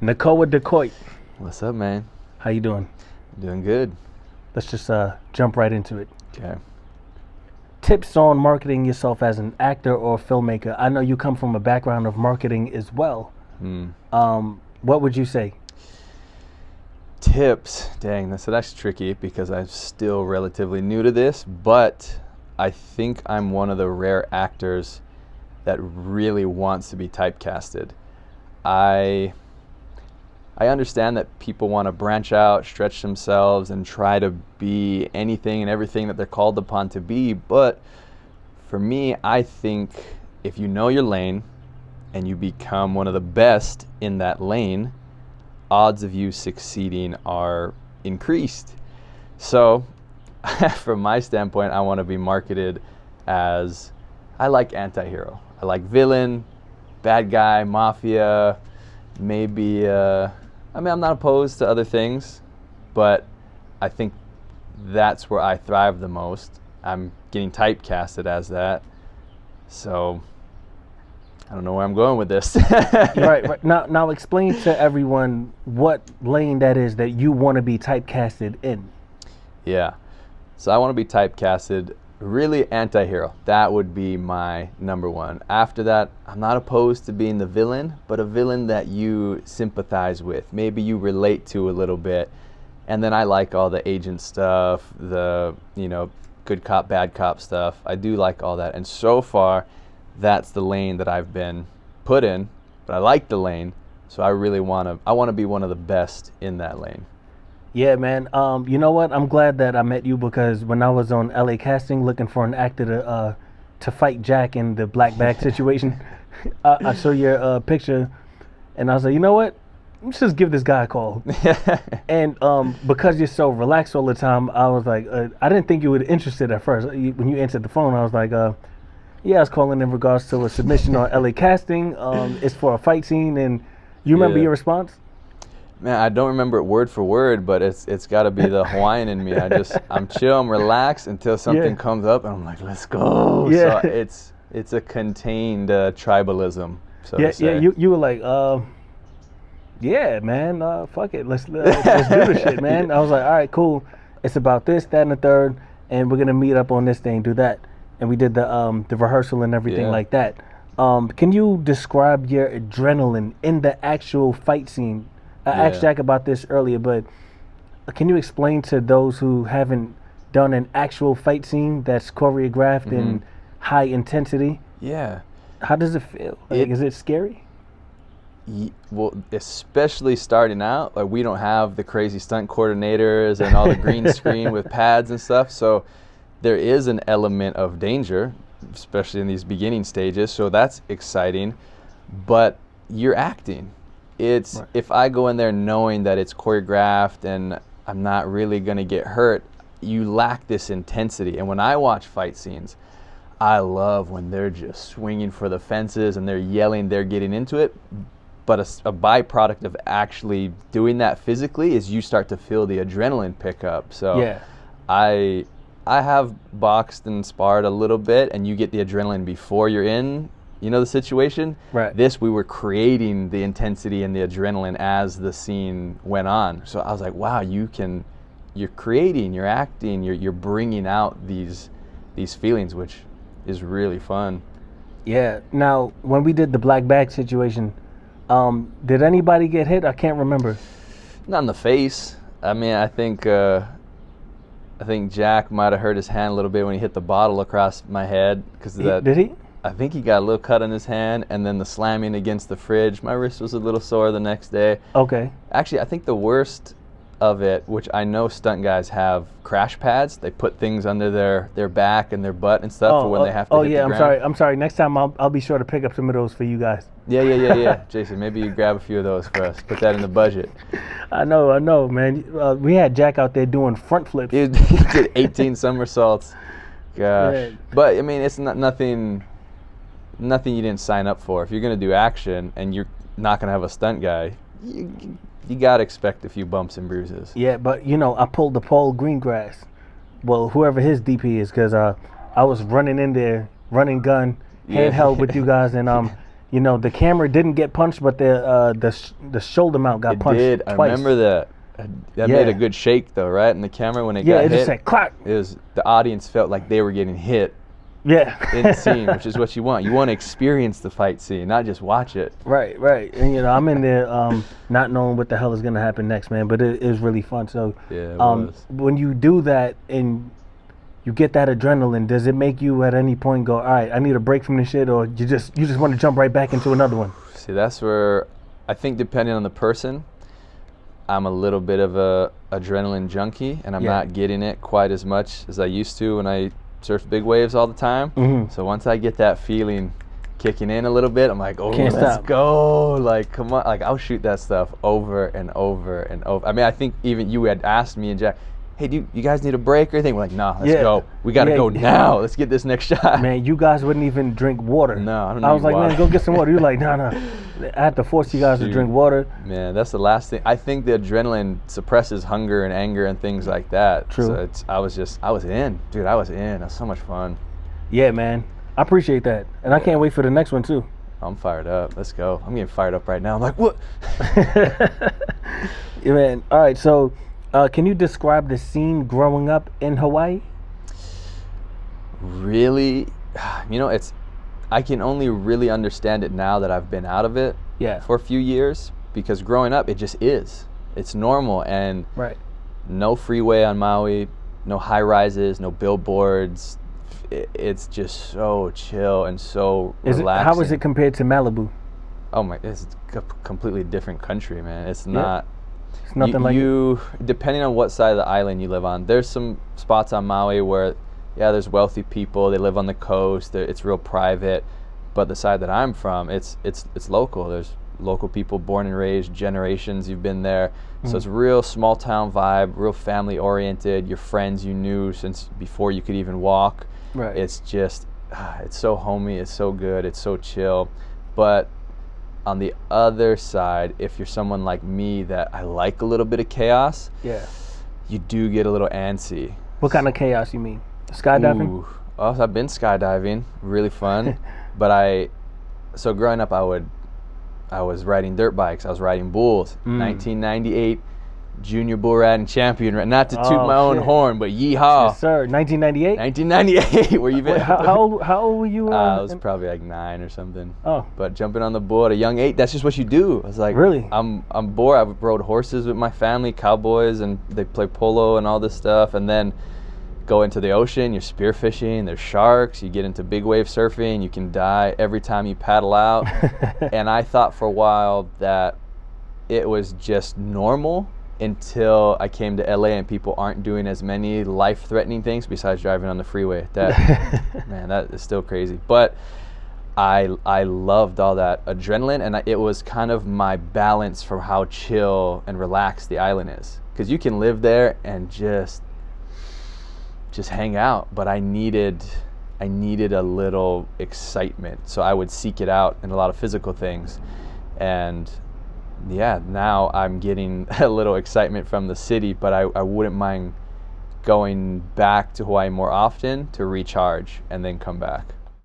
Nakoa Decoite. What's up, man? How you doing? Doing good. Let's just jump right into it. Okay. Tips on marketing yourself as an actor or filmmaker. I know you come from a background of marketing as well. What would you say? Tips. Dang, that's tricky because I'm still relatively new to this, but I think I'm one of the rare actors that really wants to be typecasted. I understand that people want to branch out, stretch themselves, and try to be anything and everything that they're called upon to be. But for me, I think if you know your lane and you become one of the best in that lane, odds of you succeeding are increased. So from my standpoint, I want to be marketed as, I like anti-hero. I like villain, bad guy, mafia, maybe, I'm not opposed to other things, but I think that's where I thrive the most. I'm getting typecasted as that. So I don't know where I'm going with this. Right. Now explain to everyone what lane that is that you want to be typecasted in. Yeah. So I want to be typecasted really anti-hero. That would be my number one. After that, I'm not opposed to being the villain, but a villain that you sympathize with. Maybe you relate to a little bit. And then I like all the agent stuff, the, good cop, bad cop stuff. I do like all that. And so far, that's the lane that I've been put in, but I like the lane. So I really want to be one of the best in that lane. Yeah, man. You know what? I'm glad that I met you because when I was on LA casting looking for an actor to fight Jack in the black bag situation, I saw your picture, and I was like, you know what? Let's just give this guy a call. And because you're so relaxed all the time, I was like, I didn't think you were interested at first. When you answered the phone, I was like, yeah, I was calling in regards to a submission on LA casting. It's for a fight scene, and you remember your response? Man, I don't remember it word for word, but it's got to be the Hawaiian in me. I'm chill, I'm relaxed until something comes up, and I'm like, let's go. Yeah. So it's a contained tribalism. So yeah, to say. yeah. You were like, yeah, man, fuck it, let's do this shit, man. I was like, all right, cool. It's about this, that, and the third, and we're gonna meet up on this thing, do that, and we did the rehearsal and everything like that. Can you describe your adrenaline in the actual fight scene? I asked Jack about this earlier, but can you explain to those who haven't done an actual fight scene that's choreographed and high intensity? Yeah. How does it feel? Is it scary? Well, especially starting out, like we don't have the crazy stunt coordinators and all the green screen with pads and stuff. So there is an element of danger, especially in these beginning stages. So that's exciting, but you're acting. It's if I go in there knowing that it's choreographed and I'm not really going to get hurt, you lack this intensity. And when I watch fight scenes, I love when they're just swinging for the fences and they're yelling, they're getting into it. But a byproduct of actually doing that physically is you start to feel the adrenaline pick up. So I have boxed and sparred a little bit, and you get the adrenaline before you're in the situation. Right. This, we were creating the intensity and the adrenaline as the scene went on. So I was like, wow, you're creating, you're acting, you're bringing out these feelings, which is really fun. Yeah. Now, when we did the black bag situation, did anybody get hit? I can't remember. Not in the face. I mean, I think Jack might have hurt his hand a little bit when he hit the bottle across my head because of that. Did he? I think he got a little cut on his hand, and then the slamming against the fridge. My wrist was a little sore the next day. Okay. Actually, I think the worst of it, which I know stunt guys have crash pads. They put things under their back and their butt and stuff for when they have to hit the ground. I'm sorry. Next time I'll be sure to pick up some of those for you guys. Yeah. Jason, maybe you grab a few of those for us. Put that in the budget. I know, man. We had Jack out there doing front flips. He did 18 somersaults. Gosh. Yeah. But, I mean, it's nothing you didn't sign up for. If you're going to do action and you're not going to have a stunt guy, you got to expect a few bumps and bruises. Yeah, but, I pulled the Paul Greengrass. Well, whoever his DP is, because I was running in there, running gun, handheld with you guys, and you know, the camera didn't get punched, but the shoulder mount got It punched did. twice. I remember that. That Yeah. made a good shake though, right? And the camera when it Yeah, got it hit, just said clack. it was the audience felt like they were getting hit Yeah. in the scene, which is what you want. You want to experience the fight scene, not just watch it. Right, right. And you know, I'm in there not knowing what the hell is gonna happen next, man. But it is really fun. So Yeah, it was. when you do that and you get that adrenaline, does it make you at any point go, all right, I need a break from this shit, or you just want to jump right back into another one? See, that's where I think depending on the person, I'm a little bit of a adrenaline junkie, and I'm Yeah. not getting it quite as much as I used to when I surfed big waves all the time. Mhm. So once I get that feeling kicking in a little bit, I'm like, oh, Can't let's stop. go. Like, come on. Like, I'll shoot that stuff over and over and over. I mean, I think even you had asked me and Jack, hey, do you guys need a break or anything? We're like, nah, let's Yeah. go. We got to Yeah. go now. Let's get this next shot. Man, you guys wouldn't even drink water. No, I don't I was need like, water. man, go get some water. You're like, no. I had to force you guys to Shoot. drink water. Man, that's the last thing. I think the adrenaline suppresses hunger and anger and things like that. True. So I was in. Dude, I was in. That was so much fun. Yeah, man. I appreciate that. And I can't wait for the next one, too. I'm fired up. Let's go. I'm getting fired up right now. I'm like, what? Yeah, man. All right, so can you describe the scene growing up in Hawaii? Really? You know, I can only really understand it now that I've been out of it Yeah. for a few years, because growing up, it just is. It's normal, and Right. no freeway on Maui, no high rises, no billboards. It's just so chill and so relaxing. How is it compared to Malibu? Oh my, it's a completely different country, man. It's not. It's nothing like you depending on what side of the island you live on. There's some spots on Maui where, yeah, there's wealthy people. They live on the coast. It's real private. But the side that I'm from, it's local. There's local people born and raised, generations you've been there. So it's real small town vibe, real family oriented. Your friends you knew since before you could even walk. Right. It's just, it's so homey. It's so good. It's so chill. But on the other side, if you're someone like me that I like a little bit of chaos, Yeah. you do get a little antsy. What kind of chaos you mean? Skydiving? Ooh. Oh, I've been skydiving, really fun. But so growing up, I was riding dirt bikes. I was riding bulls. 1998 junior bull riding champion. Not to toot Oh, my own shit. horn, but yeehaw. Yes, sir. 1998? 1998. Where you been? Wait, how old were you? I was probably like 9 or something. Oh. But jumping on the bull at a young age, that's just what you do. I was like, Really? I'm bored. I rode horses with my family, cowboys, and they play polo and all this stuff. And then go into the ocean, you're spearfishing, there's sharks, you get into big wave surfing, you can die every time you paddle out. And I thought for a while that it was just normal until I came to LA and people aren't doing as many life-threatening things besides driving on the freeway. That man, that is still crazy. But I loved all that adrenaline, and it was kind of my balance for how chill and relaxed the island is. Because you can live there and just hang out, but I needed a little excitement, so I would seek it out in a lot of physical things. And yeah, now I'm getting a little excitement from the city, but I wouldn't mind going back to Hawaii more often to recharge and then come back.